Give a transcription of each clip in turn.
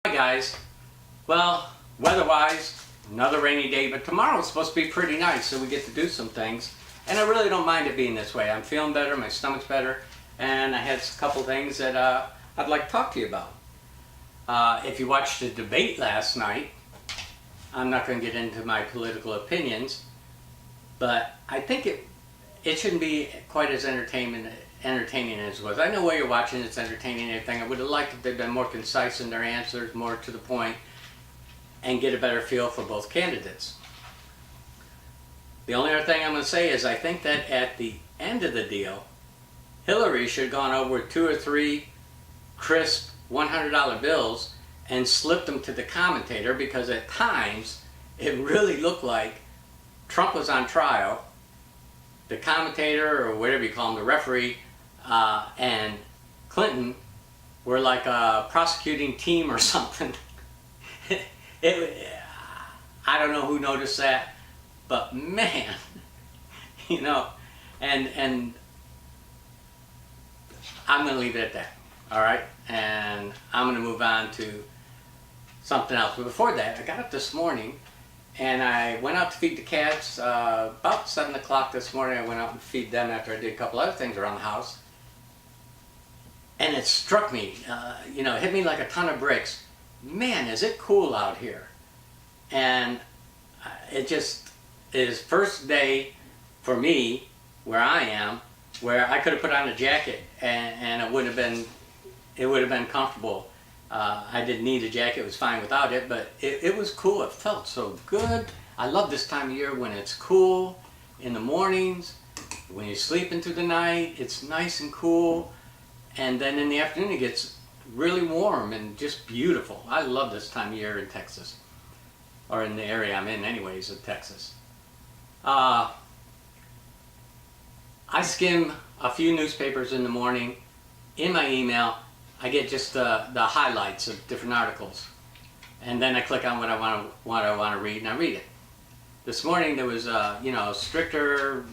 Hi guys. Well, weather-wise, another rainy day, but tomorrow's supposed to be pretty nice, so we get to do some things. And I really don't mind it being this way. I'm feeling better, my stomach's better, and I had a couple things that I'd like to talk to you about. If you watched the debate last night, I'm not going to get into my political opinions, but I think it shouldn't be quite as entertaining as it was. I know why you're watching, it's entertaining and everything. I would have liked if they'd been more concise in their answers, more to the point, and get a better feel for both candidates. The only other thing I'm going to say is I think that at the end of the deal, Hillary should have gone over with 2 or 3 crisp $100 bills and slipped them to the commentator, because at times it really looked like Trump was on trial. The commentator, or whatever you call him, the referee, and Clinton were like a prosecuting team or something. I don't know who noticed that, but man, and I'm going to leave it at that, all right? And I'm going to move on to something else. But before that, I got up this morning and I went out to feed the cats. About 7 o'clock this morning, I went out and feed them after I did a couple other things around the house. And it struck me, it hit me like a ton of bricks. Man, is it cool out here. And it just is first day for me, where I am, where I could have put on a jacket and it would have been comfortable. I didn't need a jacket, it was fine without it, but it was cool. It felt so good. I love this time of year when it's cool in the mornings, when you're sleeping through the night, it's nice and cool, and then in the afternoon it gets really warm and just beautiful. I love this time of year in Texas, or in the area I'm in anyways, of Texas. I skim a few newspapers in the morning. In my email, I get just the highlights of different articles, and then I click on what I want to read, and I read it. This morning there was stricter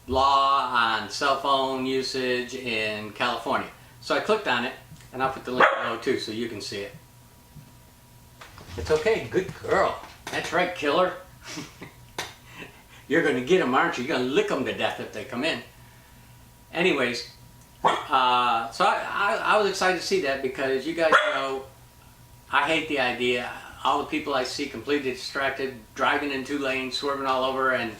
law on cell phone usage in California, so I clicked on it, and I'll put the link below too, so you can see it. It's okay, good girl. That's right, killer. You're gonna get them, aren't you? You're gonna lick them to death if they come in. Anyways. So I was excited to see that, because you guys know I hate the idea. All the people I see completely distracted, driving in 2 lanes, swerving all over, and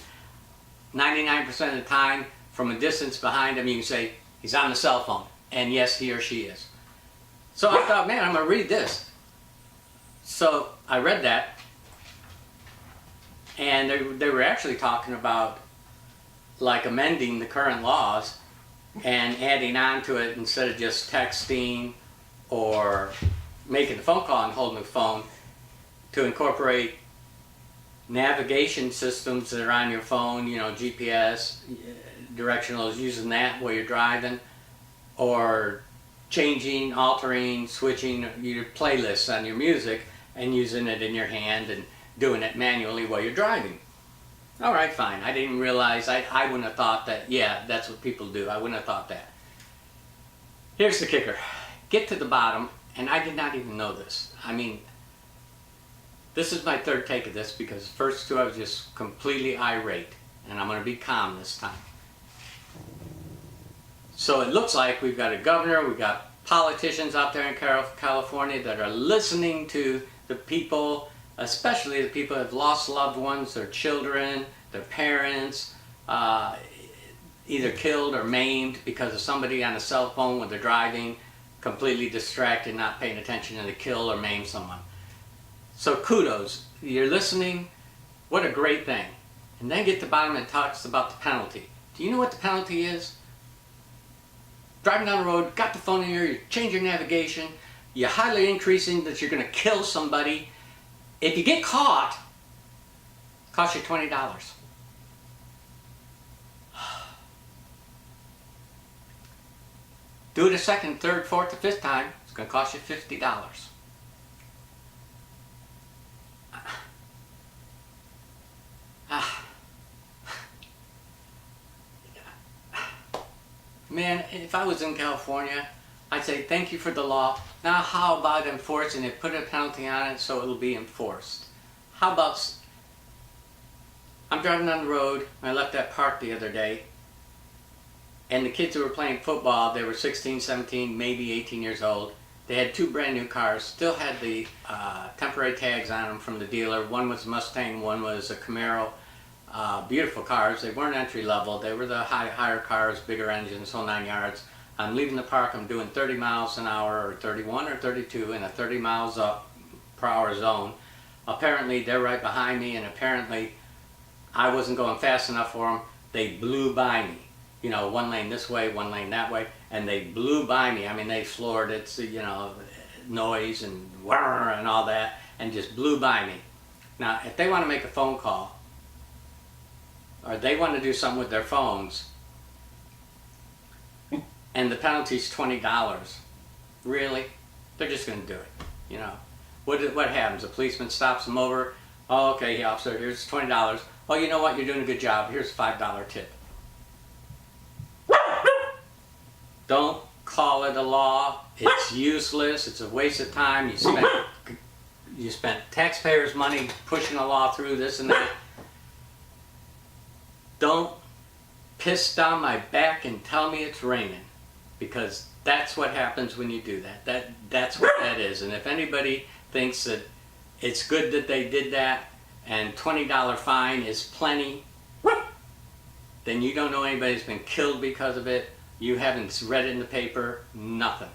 99% of the time, from a distance behind him, you can say, he's on the cell phone. And yes, he or she is. So I thought, man, I'm going to read this. So I read that, and they were actually talking about like amending the current laws and adding on to it, instead of just texting or making a phone call and holding the phone, to incorporate navigation systems that are on your phone, GPS, directionals, using that while you're driving, or changing, altering, switching your playlists on your music and using it in your hand and doing it manually while you're driving. All right, fine. I didn't realize, I wouldn't have thought that, yeah, that's what people do. I wouldn't have thought that. Here's the kicker. Get to the bottom, and I did not even know this. I mean, this is my third take of this, because the first 2 I was just completely irate, and I'm going to be calm this time. So it looks like we've got a governor, we've got politicians out there in California that are listening to the people, especially the people that have lost loved ones, their children, their parents, either killed or maimed because of somebody on a cell phone when they're driving, completely distracted, not paying attention, and they kill or maim someone. So kudos, you're listening, what a great thing. And then get to the bottom and it talks about the penalty. Do you know what the penalty is? Driving down the road, got the phone in here, you change your navigation, you're highly increasing that you're going to kill somebody. If you get caught, it costs you $20. Do it a second, third, fourth, or 5th time, it's going to cost you $50. Man, if I was in California, I say, thank you for the law. Now how about enforcing it? Put a penalty on it so it'll be enforced. How about, I'm driving on the road, I left that park the other day, and the kids who were playing football, they were 16, 17, maybe 18 years old. They had two brand new cars, still had the temporary tags on them from the dealer. One was a Mustang, one was a Camaro. Beautiful cars. They weren't entry level. They were the higher cars, bigger engines, whole 9 yards. I'm leaving the park. I'm doing 30 miles an hour, or 31 or 32 in a 30 miles per hour zone. Apparently, they're right behind me, and apparently, I wasn't going fast enough for them. They blew by me. You know, one lane this way, one lane that way, and they blew by me. I mean, they floored it, you know, noise and whir and all that, and just blew by me. Now, if they want to make a phone call, or they want to do something with their phones, and the penalty's $20, really? They're just going to do it, you know. What happens? A policeman stops them over. Oh, okay, officer, here's $20. Oh, you know what? You're doing a good job. Here's a $5 tip. Don't call it a law. It's useless. It's a waste of time. You spent taxpayers' money pushing a law through this and that. Don't piss down my back and tell me it's raining, because that's what happens when you do that. That's what that is. And if anybody thinks that it's good that they did that and $20 fine is plenty, then you don't know anybody who's been killed because of it. You haven't read it in the paper, nothing.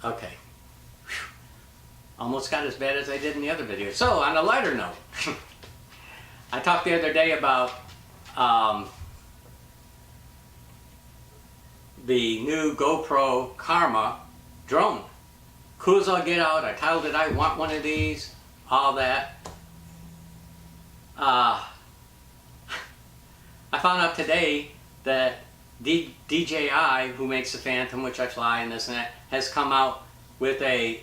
Okay. Whew. Almost got as bad as I did in the other video. So, on a lighter note, I talked the other day about the new GoPro Karma drone. Cool as all get out. I titled it, I want one of these, all that. I found out today that DJI, who makes the Phantom, which I fly and this and that, has come out with a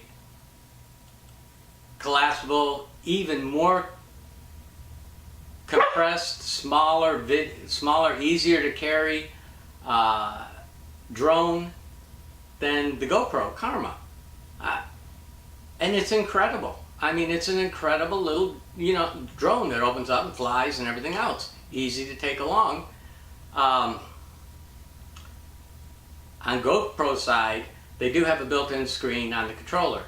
collapsible, even more compressed, smaller, easier to carry drone than the GoPro Karma. And it's incredible. I mean, it's an incredible little, you know, drone that opens up and flies and everything else. Easy to take along. On GoPro side, they do have a built-in screen on the controller.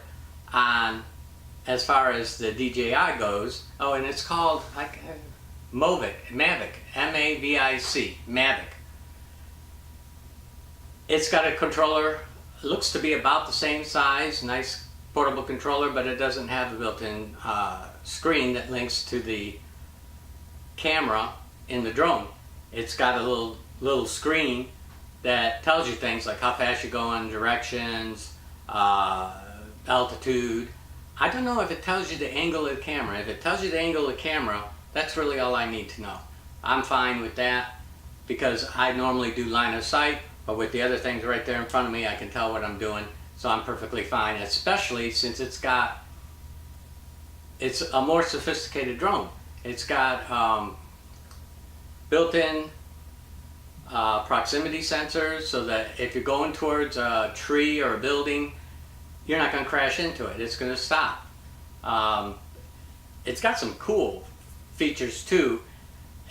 As far as the DJI goes, oh, and it's called Mavic, M-A-V-I-C, Mavic. It's got a controller, looks to be about the same size, nice portable controller, but it doesn't have a built-in screen that links to the camera in the drone. It's got a little screen that tells you things like how fast you're going, directions, altitude. I don't know if it tells you the angle of the camera. If it tells you the angle of the camera, that's really all I need to know. I'm fine with that because I normally do line of sight, but with the other things right there in front of me, I can tell what I'm doing, so I'm perfectly fine, especially since it's a more sophisticated drone. It's got built-in proximity sensors, so that if you're going towards a tree or a building, you're not going to crash into it. It's going to stop. It's got some cool features too.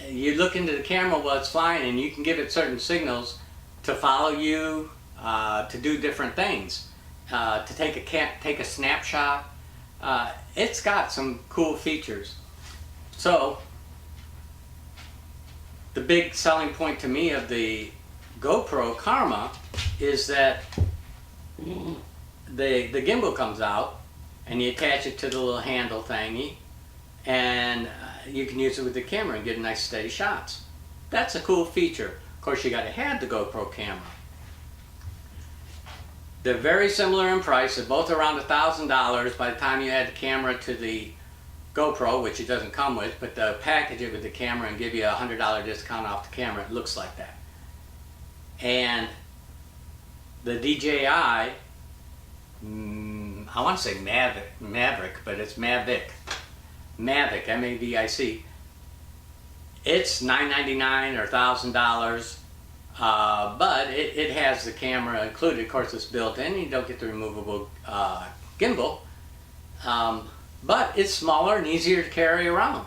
You look into the camera while it's flying, and you can give it certain signals to follow you, to do different things, to take a snapshot. It's got some cool features. So the big selling point to me of the GoPro Karma is that the gimbal comes out and you attach it to the little handle thingy, and you can use it with the camera and get nice steady shots. That's a cool feature. Of course, you got to have the GoPro camera. They're very similar in price. They're both around $1,000 by the time you add the camera to the GoPro, which it doesn't come with, but they'll package it with the camera and give you a $100 discount off the camera. It looks like that. And the DJI, I want to say Maverick, but it's Mavic. Mavic, M-A-V-I-C. It's $999 or $1,000. But it has the camera included. Of course, it's built in. You don't get the removable gimbal. But it's smaller and easier to carry around.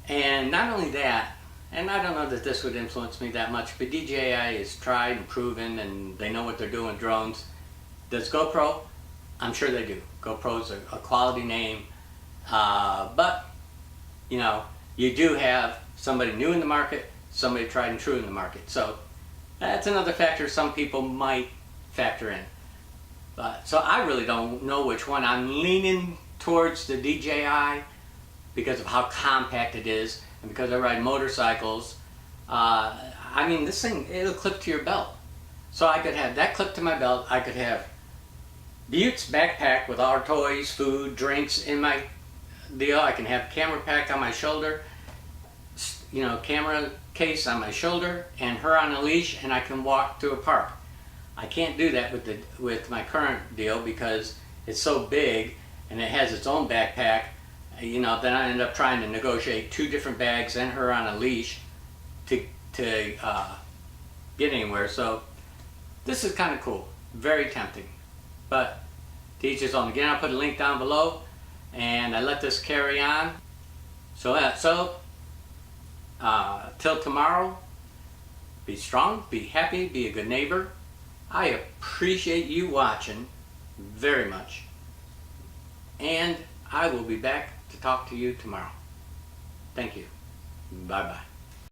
And not only that, and I don't know that this would influence me that much, but DJI is tried and proven and they know what they're doing with drones. Does GoPro? I'm sure they do. GoPro's a quality name. But, you know, you do have somebody new in the market, somebody tried and true in the market. So that's another factor some people might factor in. So I really don't know which one. I'm leaning towards the DJI because of how compact it is and because I ride motorcycles. I mean, this thing, it'll clip to your belt. So I could have that clipped to my belt. I could have Butte's backpack with all our toys, food, drinks in my deal. I can have camera pack on my shoulder, you know, camera case on my shoulder, and her on a leash, and I can walk through a park. I can't do that with my current deal because it's so big and it has its own backpack. You know, then I end up trying to negotiate 2 different bags and her on a leash to get anywhere. So this is kind of cool, very tempting, but to each his own. Again, I'll put a link down below, and I let this carry on. So till tomorrow, be strong, be happy, be a good neighbor. I appreciate you watching very much, and I will be back to talk to you tomorrow. Thank you. Bye-bye.